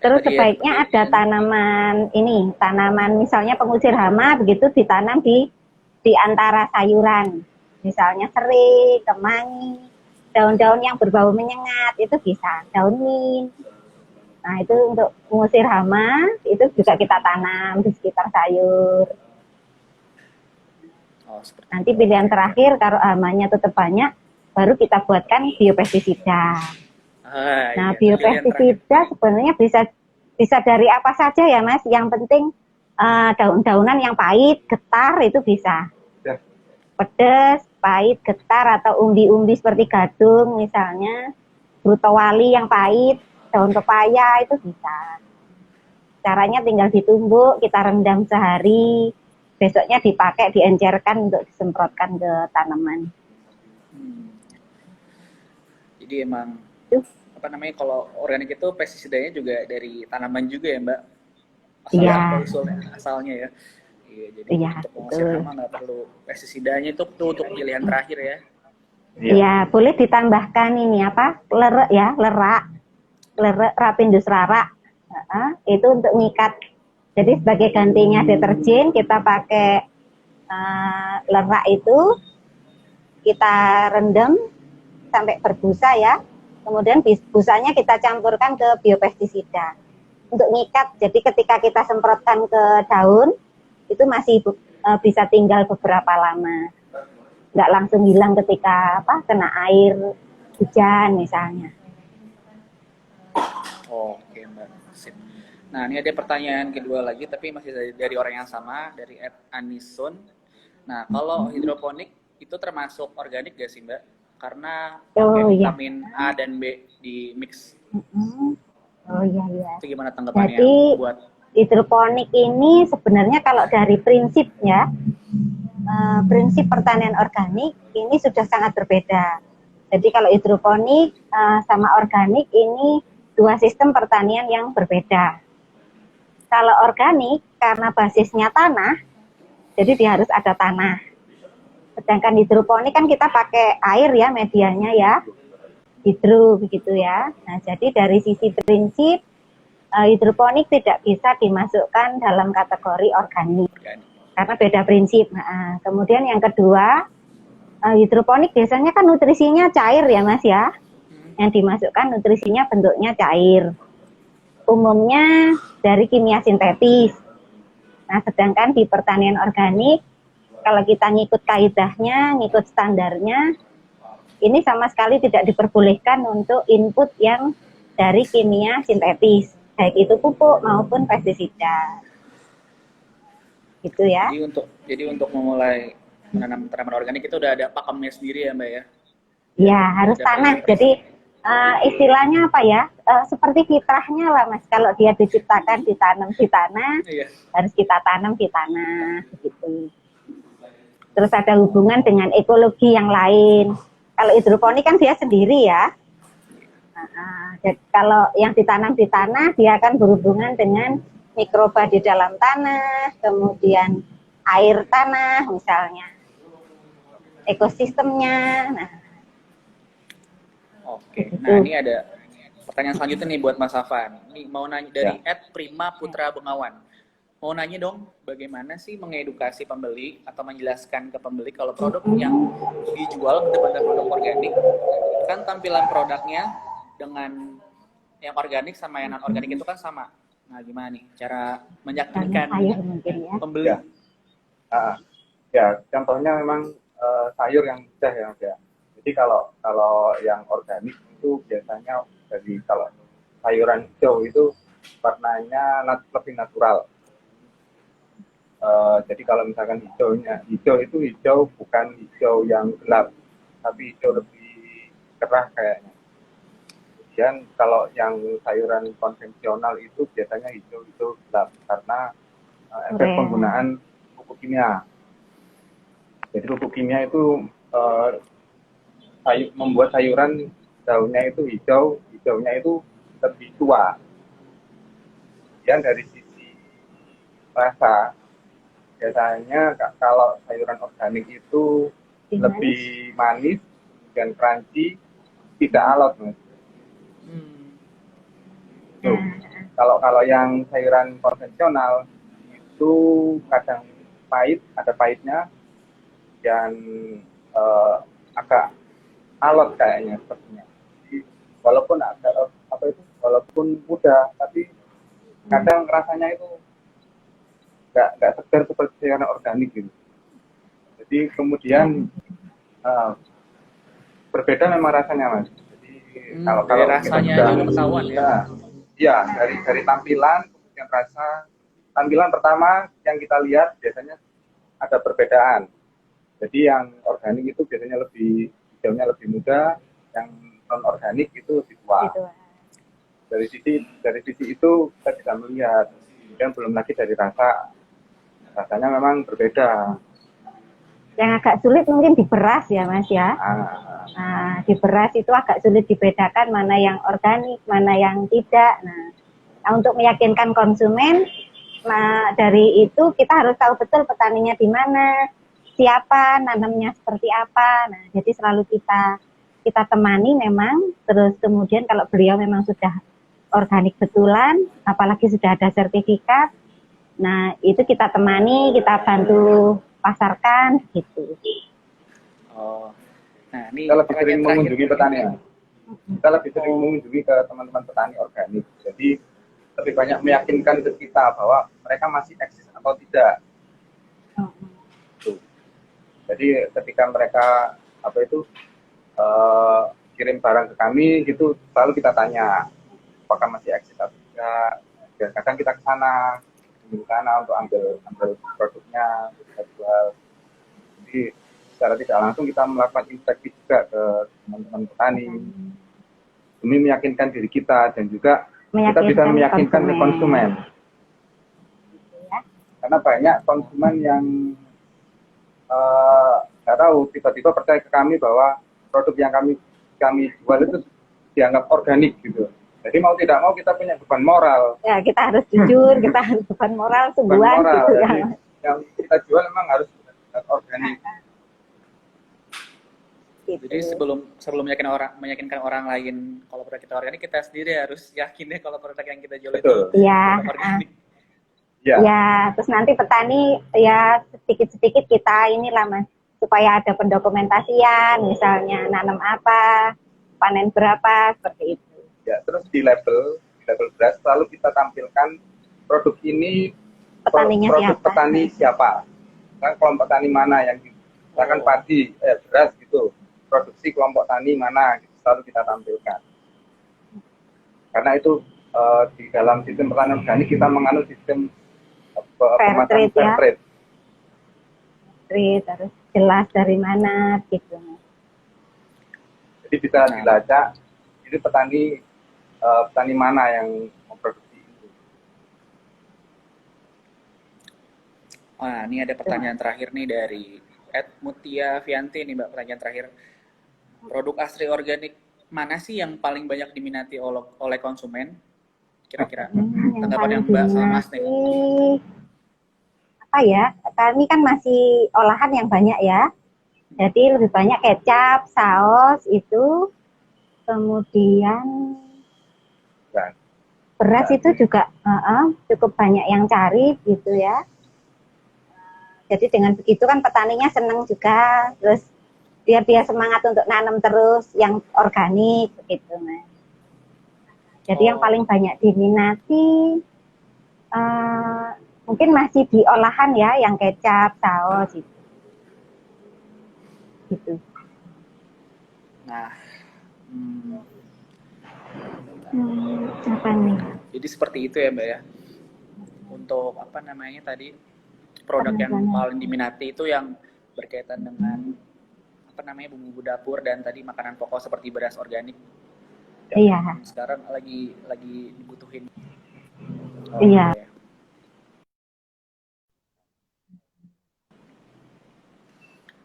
Terus sebaiknya ada tanaman misalnya pengusir hama begitu ditanam di antara sayuran. Misalnya serai, kemangi, daun-daun yang berbau menyengat itu bisa, daun mint. Nah, itu untuk mengusir hama itu juga kita tanam di sekitar sayur. Nanti pilihan terakhir kalau hamanya tetap banyak baru kita buatkan biopestisida. Nah, biopestisida sebenarnya bisa dari apa saja ya Mas. Yang penting daun-daunan yang pahit, getar itu bisa. Pedas, pahit, getar atau umbi-umbi seperti gadung misalnya, brutowali yang pahit, daun pepaya itu bisa. Caranya tinggal ditumbuk, kita rendam sehari, besoknya dipakai, diencerkan untuk disemprotkan ke tanaman. Jadi emang kalau organik itu pestisidanya juga dari tanaman juga ya Mbak? Asalnya ya. Iya, jadi untuk pengusir hama nggak perlu pestisidanya, itu untuk pilihan terakhir ya. Iya, boleh ditambahkan lerak Rapindus rara. Itu untuk ngikat. Jadi sebagai gantinya deterjen kita pakai lerak itu, kita rendam sampai berbusa ya. Kemudian busanya kita campurkan ke biopestisida untuk ngikat. Jadi ketika kita semprotkan ke daun itu masih bisa tinggal beberapa lama, nggak langsung hilang ketika kena air hujan misalnya. Oke Mbak, sip. Nah ini ada pertanyaan kedua lagi, tapi masih dari orang yang sama, dari @anisun. Nah kalau hidroponik itu termasuk organik gak sih Mbak? Karena pakai vitamin A dan B di mix. Oh iya. Itu gimana tanggapannya? Jadi buat hidroponik ini sebenarnya kalau dari prinsipnya, prinsip pertanian organik ini sudah sangat berbeda. Jadi kalau hidroponik sama organik ini dua sistem pertanian yang berbeda. Kalau organik karena basisnya tanah, jadi dia harus ada tanah. Sedangkan hidroponik kan kita pakai air ya medianya ya, hidro begitu ya. Nah jadi dari sisi prinsip hidroponik tidak bisa dimasukkan dalam kategori organik karena beda prinsip. Nah, kemudian yang kedua, hidroponik biasanya kan nutrisinya cair ya Mas ya. Yang dimasukkan nutrisinya bentuknya cair. Umumnya dari kimia sintetis. Nah, sedangkan di pertanian organik kalau kita ngikut kaidahnya, ngikut standarnya, ini sama sekali tidak diperbolehkan untuk input yang dari kimia sintetis, baik itu pupuk maupun pestisida. Gitu ya. Jadi untuk memulai menanam tanaman organik itu udah ada pakemnya sendiri ya Mbak ya? Ya, harus tanah. Jadi istilahnya apa ya? Seperti fitrahnya lah Mas. Kalau dia diciptakan ditanam di tanah, harus kita tanam di tanah begitu. Terus ada hubungan dengan ekologi yang lain. Kalau hidroponik kan dia sendiri ya. Jadi kalau yang ditanam di tanah dia akan berhubungan dengan mikroba di dalam tanah, kemudian air tanah misalnya, ekosistemnya. Nah. Oke, nah ini ada pertanyaan selanjutnya nih buat Mas Afan. Ini mau nanya dari @Prima Putra Bengawan. Mau nanya dong, bagaimana sih mengedukasi pembeli atau menjelaskan ke pembeli kalau produk yang dijual benar-benar produk organik, kan tampilan produknya dengan yang organik sama yang non organik itu kan sama. Nah, gimana nih cara meyakinkan pembeli? Ya, contohnya memang sayur yang mudah ya, Mas ya. Jadi kalau yang organik itu biasanya kalau sayuran hijau itu warnanya lebih natural. Jadi kalau misalkan hijau itu hijau bukan hijau yang gelap, tapi hijau lebih cerah kayaknya. Kemudian kalau yang sayuran konvensional itu biasanya hijau gelap karena efek penggunaan pupuk kimia. Jadi pupuk kimia itu membuat sayuran daunnya itu hijaunya itu lebih tua. Kemudian dari sisi rasa, biasanya kalau sayuran organik itu lebih manis dan crunchy, tidak alot, Mas. Kalau yang sayuran konvensional itu kadang pahit, ada pahitnya, dan agak alot kayaknya sepertinya. Jadi, walaupun mudah, tapi kadang rasanya itu nggak segar seperti sayuran organik gitu. Jadi kemudian berbeda memang rasanya Mas. Jadi kalau rasanya juga ketahuan ya dari tampilan, kemudian rasa. Tampilan pertama yang kita lihat biasanya ada perbedaan. Jadi yang organik itu biasanya hijaunya lebih muda, yang non organik itu lebih tua. Dari sisi itu kita bisa melihat. Kemudian belum lagi dari rasanya memang berbeda. Yang agak sulit mungkin di beras ya Mas ya. Nah, di beras itu agak sulit dibedakan mana yang organik, mana yang tidak. Nah untuk meyakinkan konsumen, dari itu kita harus tahu betul petaninya di mana, siapa, nanamnya seperti apa. Nah jadi selalu kita temani memang. Terus kemudian kalau beliau memang sudah organik betulan, apalagi sudah ada sertifikat, nah itu kita temani, kita bantu pasarkan gitu. Nah, ini Kita lebih sering pertanyaan terakhir. mengunjungi petani. Kita lebih sering mengunjungi ke teman-teman petani organik. Jadi lebih banyak meyakinkan ke kita bahwa mereka masih eksis atau tidak. Tuh. Jadi ketika mereka kirim barang ke kami gitu, selalu kita tanya apakah masih eksis atau tidak. Dan kadang kita ke sana untuk ambil produknya untuk kita jual. Jadi secara tidak langsung kita melakukan inspeksi juga ke teman-teman petani demi meyakinkan diri kita dan juga kita bisa meyakinkan ke konsumen. Karena banyak konsumen yang nggak tahu tiba-tiba percaya ke kami bahwa produk yang kami jual itu dianggap organik gitu. Jadi mau tidak mau kita punya beban moral. Ya, kita harus jujur, kita harus beban moral sebulan gitu ya. Yang kita jual memang harus organik. Gitu. Jadi sebelum meyakinkan orang lain kalau produk kita organik, kita sendiri harus yakin ya kalau produk yang kita jual itu organik. Ya, terus nanti petani ya sedikit-sedikit kita inilah Mas, supaya ada pendokumentasian, misalnya nanam apa, panen berapa, seperti itu. Ya, terus di label beras selalu kita tampilkan produk ini Petaninya produk siapa? petani siapa. Kan kelompok tani mana yang misalkan padi, beras gitu. Produksi kelompok tani mana gitu, selalu kita tampilkan. Karena itu di dalam sistem pertanian organik kita menganut sistem fair trade. Harus jelas dari mana gitu. Jadi bisa dilacak itu petani mana yang memproduksi itu. Wah, ini ada pertanyaan terakhir nih dari Mutia Vianti nih Mbak, pertanyaan terakhir. Produk asri organik mana sih yang paling banyak diminati oleh konsumen? Kira-kira tanggapan yang Mbak sama Mas nih. Apa ya? Kami kan masih olahan yang banyak ya. Jadi lebih banyak kecap, saus itu, kemudian beras itu juga cukup banyak yang cari gitu ya. Jadi dengan begitu kan petaninya senang juga, terus biar dia semangat untuk nanam terus yang organik begitu Mas. Jadi yang paling banyak diminati mungkin masih di olahan ya, yang kecap, saus itu. Gitu. Nah, apa nih? Jadi seperti itu ya Mbak ya. Untuk apa namanya tadi produk yang paling diminati itu yang berkaitan dengan apa namanya bumbu dapur dan tadi makanan pokok seperti beras organik. Iya. Sekarang lagi dibutuhin. Iya. Okay.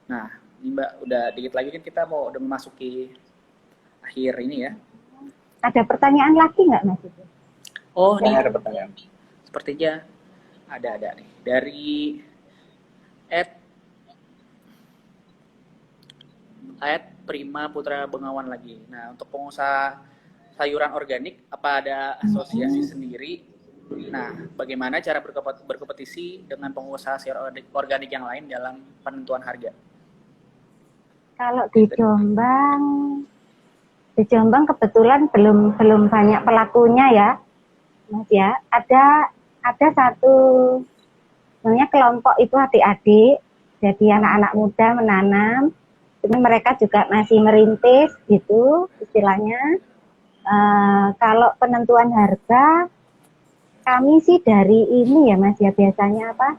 Nah, ini Mbak udah dikit lagi kan kita udah memasuki akhir ini ya. Ada pertanyaan lagi nggak Mas? Oh, nih ada pertanyaan. Sepertinya ada nih dari Prima Putra Bengawan lagi. Nah, untuk pengusaha sayuran organik, apa ada asosiasi sendiri? Nah, bagaimana cara berkompetisi dengan pengusaha sayuran organik yang lain dalam penentuan harga? Kalau di Jombang kebetulan belum banyak pelakunya ya, Mas ya. Ada satu sebenarnya kelompok itu adik-adik, jadi anak-anak muda menanam. Cuma mereka juga masih merintis gitu istilahnya. Kalau penentuan harga kami sih dari ini ya Mas ya, biasanya apa?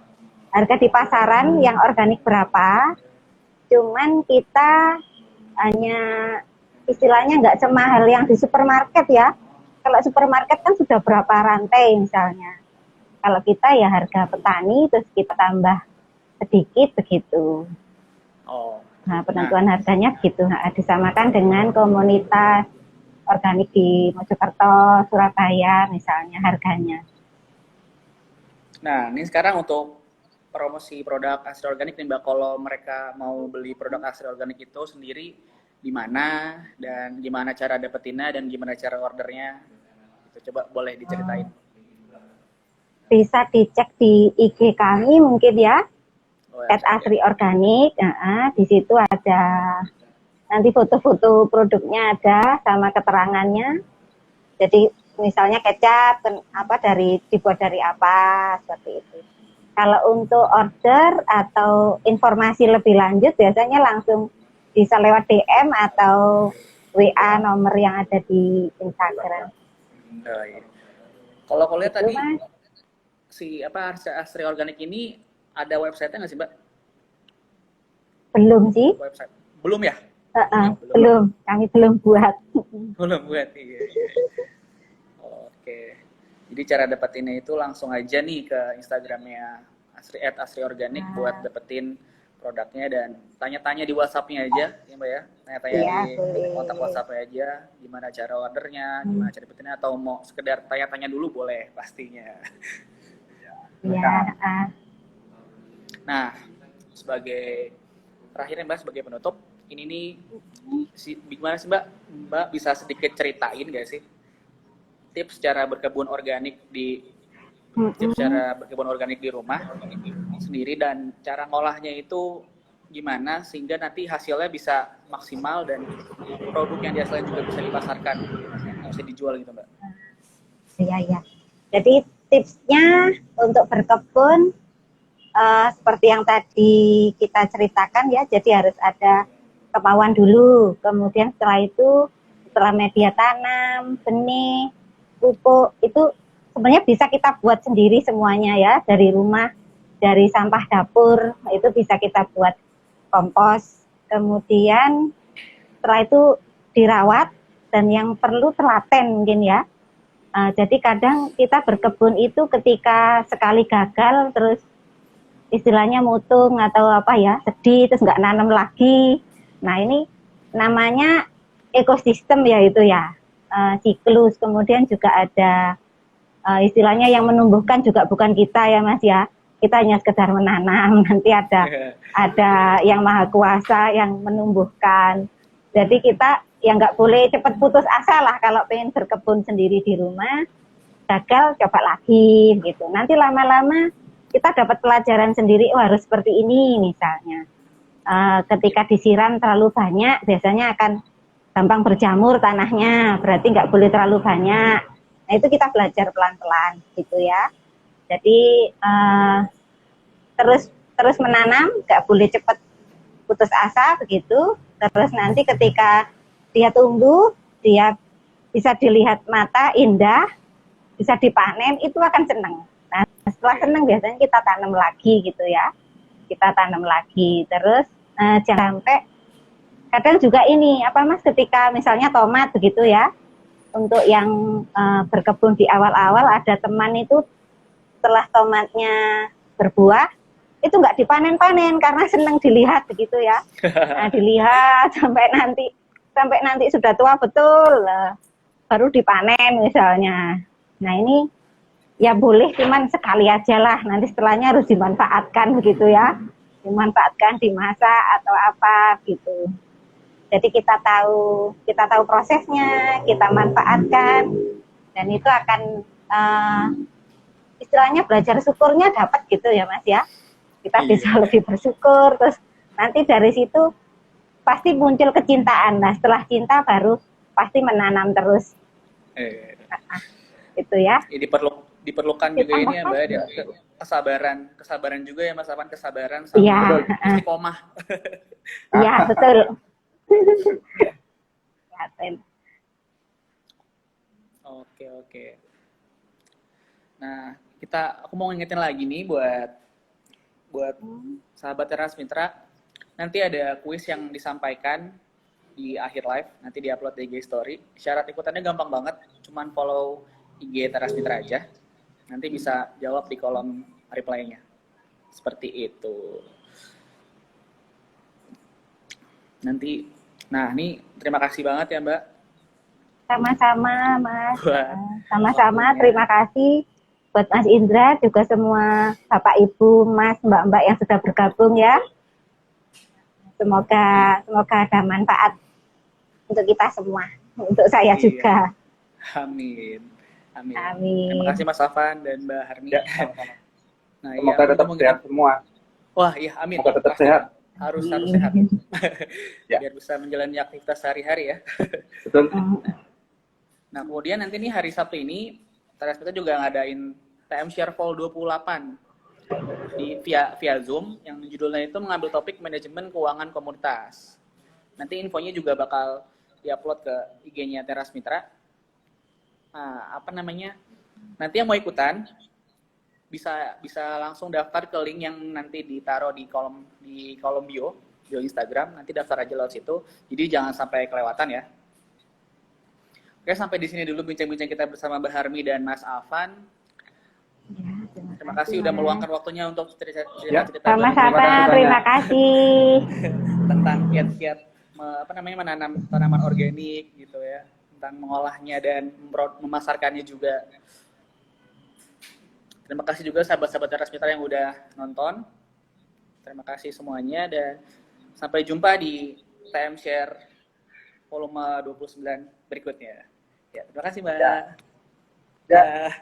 Harga di pasaran yang organik berapa? Cuman kita hanya istilahnya nggak semahal yang di supermarket ya. Kalau supermarket kan sudah berapa rantai misalnya. Kalau kita ya harga petani terus kita tambah sedikit begitu. Nah, penentuan harganya gitu, disamakan dengan komunitas organik di Mojokerto, Surabaya misalnya harganya. Nah, ini sekarang untuk promosi produk asli organik nih Mbak, kalau mereka mau beli produk asli organik itu sendiri di mana dan gimana cara dapetinnya dan gimana cara ordernya? Itu coba boleh diceritain. Bisa dicek di IG kami mungkin ya. @asriorganik, di situ ada nanti foto-foto produknya ada sama keterangannya. Jadi misalnya kecap dibuat dari apa seperti itu. Kalau untuk order atau informasi lebih lanjut biasanya langsung bisa lewat DM atau WA nomor yang ada di Instagram. Oh, iya. Kalau aku lihat Itu, tadi Mas. si Asri Organik ini ada website-nya nggak sih, Mbak? Belum sih. Website. Belum ya? Belum. Kami belum buat. Belum buat. Iya. Oke. Jadi cara dapetinnya itu langsung aja nih ke Instagramnya Asri Organik buat dapetin produknya dan tanya-tanya di WhatsApp-nya aja, ya Mbak ya. Tanya-tanya Iya, di boleh. kontak WhatsApp-nya aja, gimana cara ordernya, gimana cara dapetinnya, atau mau sekedar tanya-tanya dulu boleh pastinya. Iya. Nah, sebagai terakhir Mbak, sebagai penutup, ini nih gimana sih Mbak? Mbak bisa sedikit ceritain gak sih tips cara berkebun organik di rumah sendiri dan cara ngolahnya itu gimana sehingga nanti hasilnya bisa maksimal dan produk yang dihasilkan juga bisa dipasarkan, bisa dijual gitu Mbak. Iya. Jadi tipsnya untuk berkebun seperti yang tadi kita ceritakan ya, jadi harus ada kemauan dulu, kemudian setelah media tanam, benih, pupuk, itu sebenarnya bisa kita buat sendiri semuanya ya, dari rumah, dari sampah dapur, itu bisa kita buat kompos, kemudian setelah itu dirawat, dan yang perlu telaten mungkin ya. Jadi kadang kita berkebun itu ketika sekali gagal, terus istilahnya mutung atau sedih terus nggak nanam lagi. Nah ini namanya ekosistem ya itu ya, siklus. Kemudian juga ada istilahnya yang menumbuhkan juga bukan kita ya Mas ya, kita hanya sekedar menanam, nanti ada yang maha kuasa yang menumbuhkan. Jadi kita yang nggak boleh cepat putus asa lah kalau pengen berkebun sendiri di rumah, gagal coba lagi gitu. Nanti lama-lama kita dapat pelajaran sendiri, harus seperti ini misalnya. Ketika disiram terlalu banyak, biasanya akan gampang berjamur tanahnya, berarti nggak boleh terlalu banyak. Nah itu kita belajar pelan-pelan gitu ya. Jadi terus menanam, nggak boleh cepat putus asa begitu. Terus nanti ketika dia tumbuh, dia bisa dilihat mata indah, bisa dipanen, itu akan senang. Nah, setelah senang biasanya kita tanam lagi gitu ya. Kita tanam lagi. Terus jangan sampai kadang juga ini Mas, ketika misalnya tomat begitu ya. Untuk yang berkebun di awal-awal, ada teman itu setelah tomatnya berbuah itu nggak dipanen-panen karena senang dilihat begitu ya. Nah, dilihat sampai nanti sudah tua betul baru dipanen misalnya. Nah ini ya boleh, cuman sekali aja lah, nanti setelahnya harus dimanfaatkan begitu ya, dimanfaatkan, dimasak atau apa gitu. Jadi kita tahu prosesnya, kita manfaatkan, dan itu akan istilahnya belajar syukurnya dapat gitu ya Mas ya. Kita bisa lebih bersyukur, terus nanti dari situ pasti muncul kecintaan. Nah setelah cinta baru pasti menanam terus. Itu ya. Diperlukan juga ini ya Mbak, kesabaran juga ya Mas Afan, kesabaran sama istiqomah. Iya betul. Oke. Nah, aku mau ngingetin lagi nih buat sahabat Teras Mitra, nanti ada kuis yang disampaikan di akhir live, nanti diupload di IG Story. Syarat ikutannya gampang banget, cuman follow IG Teras Mitra aja. Nanti bisa jawab di kolom reply-nya. Seperti itu. Ini terima kasih banget ya Mbak. Sama-sama Mas. Sama-sama, terima kasih buat Mas Indra, juga semua Bapak Ibu, Mas, Mbak-mbak yang sudah bergabung ya. Semoga ada manfaat untuk kita semua, untuk saya juga. Amin. Terima kasih Mas Afan dan Mbak Harni. Semoga tetap sehat semua. Wah, iya, amin. Semoga tetap sehat. harus sehat. Ya. Biar bisa menjalani aktivitas sehari-hari ya. Betul. Nah, kemudian nanti nih hari Sabtu ini Teras kita juga ngadain TM Share Fall 28 via Zoom yang judulnya itu mengambil topik manajemen keuangan komunitas. Nanti infonya juga bakal diupload ke IG-nya Teras Mitra. Nanti yang mau ikutan bisa langsung daftar ke link yang nanti ditaruh di kolom bio Instagram. Nanti daftar aja lewat situ. Jadi jangan sampai kelewatan ya. Oke, sampai di sini dulu bincang-bincang kita bersama Mbak Harmi dan Mas Alvan. Ya, Terima kasih udah meluangkan waktunya untuk cerita-cerita sama-sama, terima kasih tentang kiat-kiat menanam tanaman organik gitu ya, tentang mengolahnya dan memasarkannya juga. Terima kasih juga sahabat-sahabat Teras Mitra yang udah nonton. Terima kasih semuanya dan sampai jumpa di TM Share volume 29 berikutnya. Ya, terima kasih Mbak. Ya. Ya.